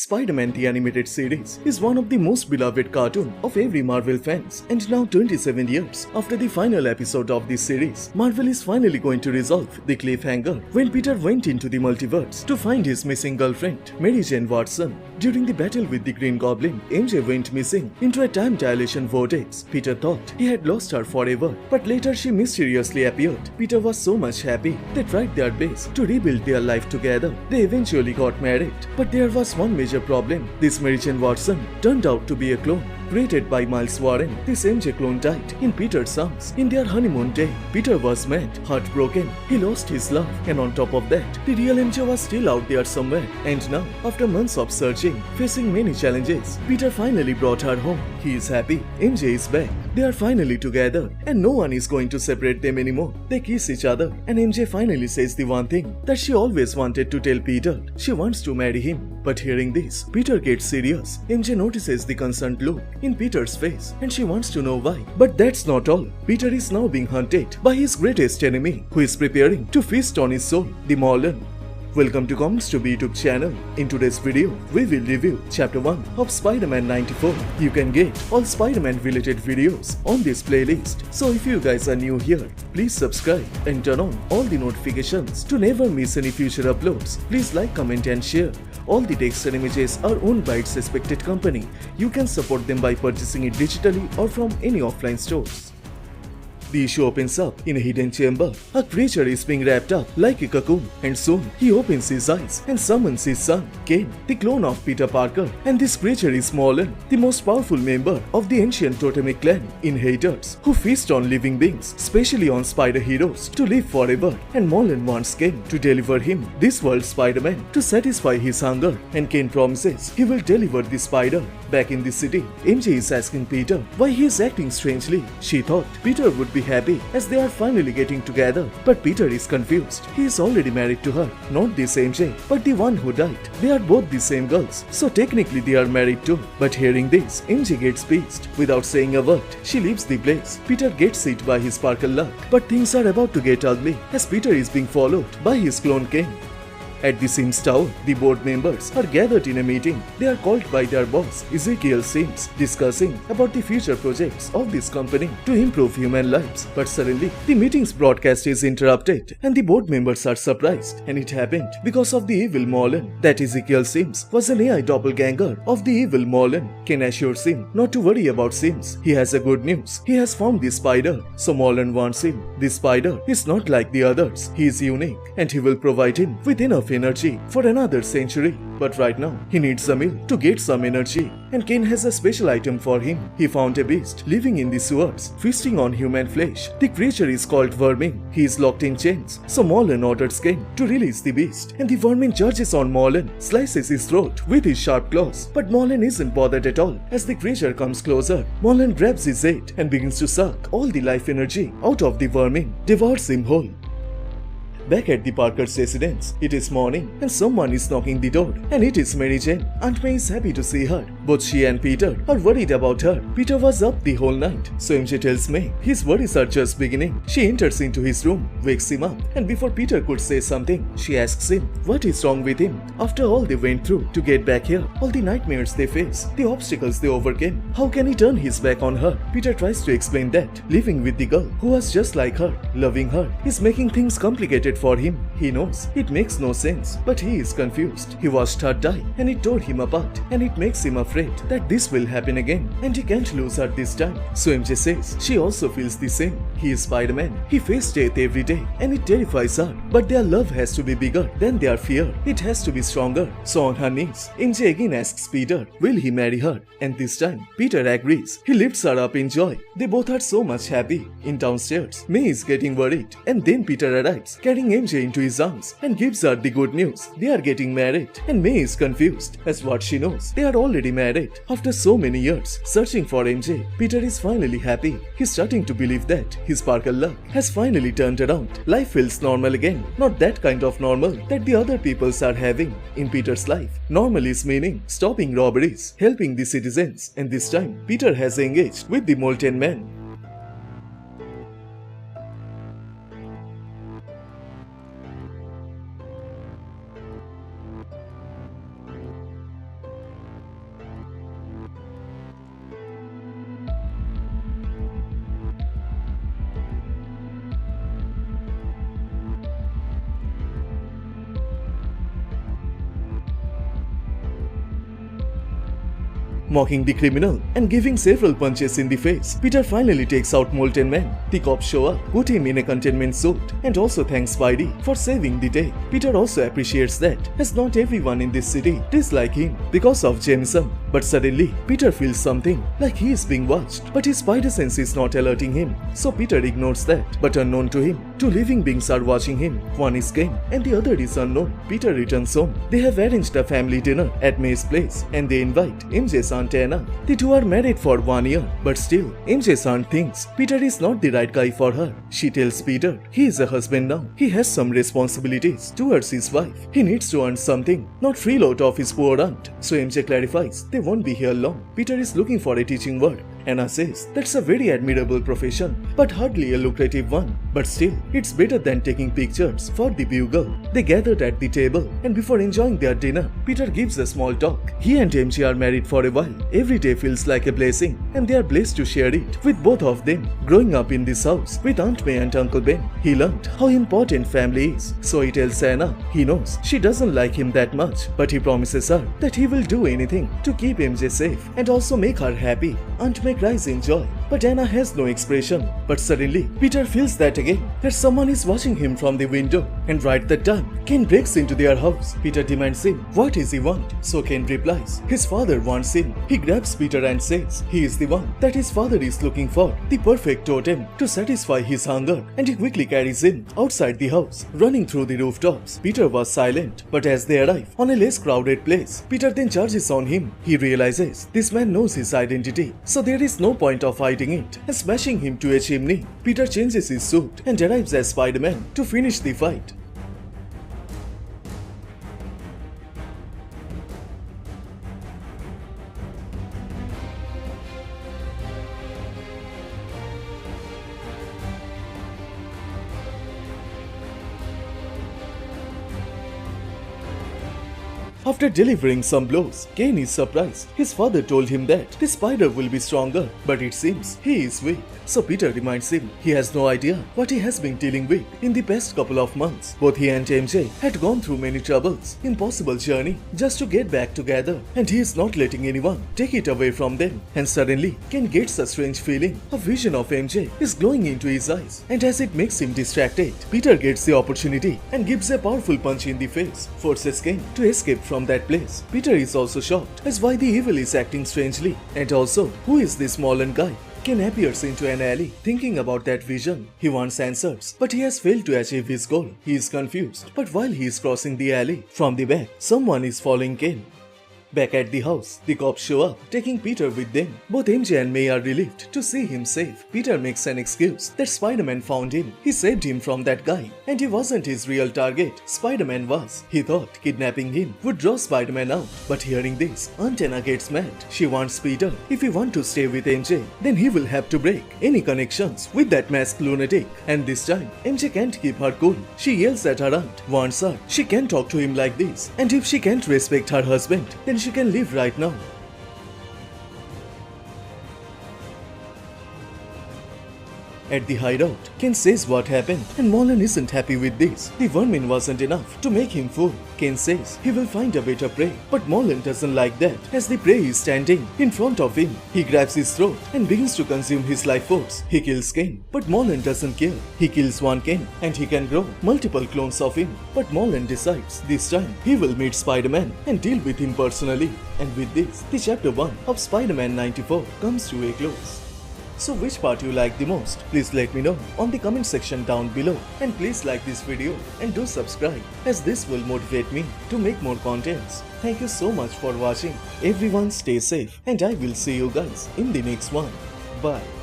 Spider-Man the Animated Series is one of the most beloved cartoon of every Marvel fans, and now 27 years after the final episode of this series, Marvel is finally going to resolve the cliffhanger when Peter went into the multiverse to find his missing girlfriend, Mary Jane Watson. During the battle with the Green Goblin, MJ went missing into a time dilation vortex. Peter thought he had lost her forever, but later she mysteriously appeared. Peter was so much happy, they tried their best to rebuild their life together. They eventually got married, but there was one major problem. This Mary Jane Watson turned out to be a clone created by Miles Warren. This MJ clone died in Peter's arms in their honeymoon day. Peter was mad, heartbroken, he lost his love, and on top of that, the real MJ was still out there somewhere. And now, after months of searching, facing many challenges, Peter finally brought her home. He is happy, MJ is back. They are finally together, and no one is going to separate them anymore. They kiss each other, and MJ finally says the one thing that she always wanted to tell Peter. She wants to marry him. But hearing this, Peter gets serious. MJ notices the concerned look in Peter's face, and she wants to know why. But that's not all. Peter is now being hunted by his greatest enemy, who is preparing to feast on his soul, the Morlun. Welcome to Comicstube YouTube channel. In today's video, we will review Chapter 1 of Spider-Man 94. You can get all Spider-Man related videos on this playlist. So if you guys are new here, please subscribe and turn on all the notifications to never miss any future uploads. Please like, comment and share. All the text and images are owned by its respected company. You can support them by purchasing it digitally or from any offline stores. The issue opens up in a hidden chamber. A creature is being wrapped up like a cocoon, and soon he opens his eyes and summons his son, Kaine, the clone of Peter Parker. And this creature is Morlun, the most powerful member of the ancient totemic clan, Inheritors, who feast on living beings, especially on spider heroes, to live forever. And Morlun wants Kaine to deliver him this world Spider-Man to satisfy his hunger, and Kaine promises he will deliver the spider. Back in the city, MJ is asking Peter why he is acting strangely. She thought Peter would be happy as they are finally getting together, but Peter is confused. He is already married to her, not this MJ, but the one who died. They are both the same girls, so technically they are married too. But hearing this, MJ gets pissed. Without saying a word, she leaves the place. Peter gets hit by his sparkle luck, but things are about to get ugly as Peter is being followed by his clone Kaine. At the Sims Tower, the board members are gathered in a meeting. They are called by their boss, Ezekiel Sims, discussing about the future projects of this company to improve human lives. But suddenly, the meeting's broadcast is interrupted, and the board members are surprised. And it happened because of the evil Morlun. That Ezekiel Sims was an AI doppelganger of the evil Morlun. Kaine assures him not to worry about Sims. He has a good news. He has found the spider. So Morlun warns him. This spider is not like the others. He is unique, and he will provide him with enough energy for another century. But right now, he needs a meal to get some energy, and Kaine has a special item for him. He found a beast living in the sewers, feasting on human flesh. The creature is called Vermin. He is locked in chains, so Morlun orders Kaine to release the beast, and the Vermin charges on Morlun, slices his throat with his sharp claws. But Morlun isn't bothered at all. As the creature comes closer, Morlun grabs his head and begins to suck all the life energy out of the Vermin, devours him whole. Back at the Parker's residence, it is morning and someone is knocking the door, and it is Mary Jane. Aunt May is happy to see her. Both she and Peter are worried about her. Peter was up the whole night, so MJ tells May his worries are just beginning. She enters into his room, wakes him up, and before Peter could say something, she asks him what is wrong with him. After all they went through to get back here, all the nightmares they face, the obstacles they overcame, how can he turn his back on her? Peter tries to explain that living with the girl who was just like her, loving her, is making things complicated for him. He knows it makes no sense, but he is confused. He watched her die, and it tore him apart, and it makes him afraid that this will happen again, and he can't lose her this time. So MJ says she also feels the same. He is Spider-Man. He faces death every day, and it terrifies her. But their love has to be bigger than their fear. It has to be stronger. So on her knees, MJ again asks Peter, will he marry her? And this time, Peter agrees. He lifts her up in joy. They both are so much happy. In downstairs, May is getting worried, and then Peter arrives, carrying MJ into his arms and gives her the good news. They are getting married, and May is confused as what she knows. They are already married. After so many years searching for MJ, Peter is finally happy. He's starting to believe that his sparkle luck has finally turned around. Life feels normal again. Not that kind of normal that the other peoples are having. In Peter's life, normal is meaning stopping robberies, helping the citizens, and this time Peter has engaged with the Molten Man. mocking the criminal and giving several punches in the face. Peter finally takes out Molten Man. The cops show up, put him in a containment suit, and also thanks Spidey for saving the day. Peter also appreciates that, as not everyone in this city dislike him because of Jameson. But suddenly, Peter feels something, like he is being watched, but his spider sense is not alerting him, so Peter ignores that. But unknown to him, two living beings are watching him. One is Kaine, and the other is unknown. Peter returns home. They have arranged a family dinner at May's place, and they invite MJ's Aunt Anna. The two are married for 1 year, but still, MJ's aunt thinks Peter is not the right guy for her. She tells Peter he is a husband now. He has some responsibilities towards his wife. He needs to earn something, not freeload of his poor aunt. So MJ clarifies they won't be here long. Peter is looking for a teaching work. Anna says that's a very admirable profession, but hardly a lucrative one. But still, it's better than taking pictures for the bugle. They gathered at the table, and before enjoying their dinner, Peter gives a small talk. He and MJ are married for a while. Every day feels like a blessing, and they are blessed to share it with both of them. Growing up in this house with Aunt May and Uncle Ben, he learned how important family is. So he tells Anna he knows she doesn't like him that much, but he promises her that he will do anything to keep MJ safe and also make her happy. Aunt May cries in joy, but Anna has no expression. But suddenly, Peter feels that again, that someone is watching him from the window. And right that time, Kaine breaks into their house. Peter demands him, what does he want? So Kaine replies, his father wants him. He grabs Peter and says he is the one that his father is looking for, the perfect totem to satisfy his hunger, and he quickly carries him outside the house, running through the rooftops. Peter was silent, but as they arrive on a less crowded place, Peter then charges on him. He realizes this man knows his identity, so there is no point of hiding it, and smashing him to a chimney. Peter changes his suit and arrives as Spider-Man to finish the fight. After delivering some blows, Kaine is surprised. His father told him that the spider will be stronger, but it seems he is weak. So Peter reminds him he has no idea what he has been dealing with in the past couple of months. Both he and MJ had gone through many troubles, impossible journey just to get back together, and he is not letting anyone take it away from them. And suddenly, Kaine gets a strange feeling. A vision of MJ is glowing into his eyes, and as it makes him distracted, Peter gets the opportunity and gives a powerful punch in the face, forces Kaine to escape from that place. Peter is also shocked as why the evil is acting strangely, and also who is this Morlun guy. Kaine appears into an alley, thinking about that vision. He wants answers, but he has failed to achieve his goal. He is confused, but while he is crossing the alley, from the back, someone is following Kaine. Back at the house, the cops show up, taking Peter with them. Both MJ and May are relieved to see him safe. Peter makes an excuse that Spider-Man found him. He saved him from that guy, and he wasn't his real target. Spider-Man was. He thought kidnapping him would draw Spider-Man out. But hearing this, Aunt Anna gets mad. She wants Peter, if he wants to stay with MJ, then he will have to break any connections with that masked lunatic. And this time, MJ can't keep her cool. She yells at her aunt, warns her she can't talk to him like this, and if she can't respect her husband, then she can leave right now. At the hideout, Kaine says what happened, and Morlun isn't happy with this. The vermin wasn't enough to make him full. Kaine says he will find a better prey, but Morlun doesn't like that. As the prey is standing in front of him, he grabs his throat and begins to consume his life force. He kills Kaine, but Morlun doesn't care. He kills one Kaine, and he can grow multiple clones of him. But Morlun decides this time he will meet Spider-Man and deal with him personally. And with this, the chapter 1 of Spider-Man 94 comes to a close. So which part you like the most? Please let me know on the comment section down below, and please like this video and do subscribe, as this will motivate me to make more contents. Thank you so much for watching. Everyone stay safe, and I will see you guys in the next one. Bye.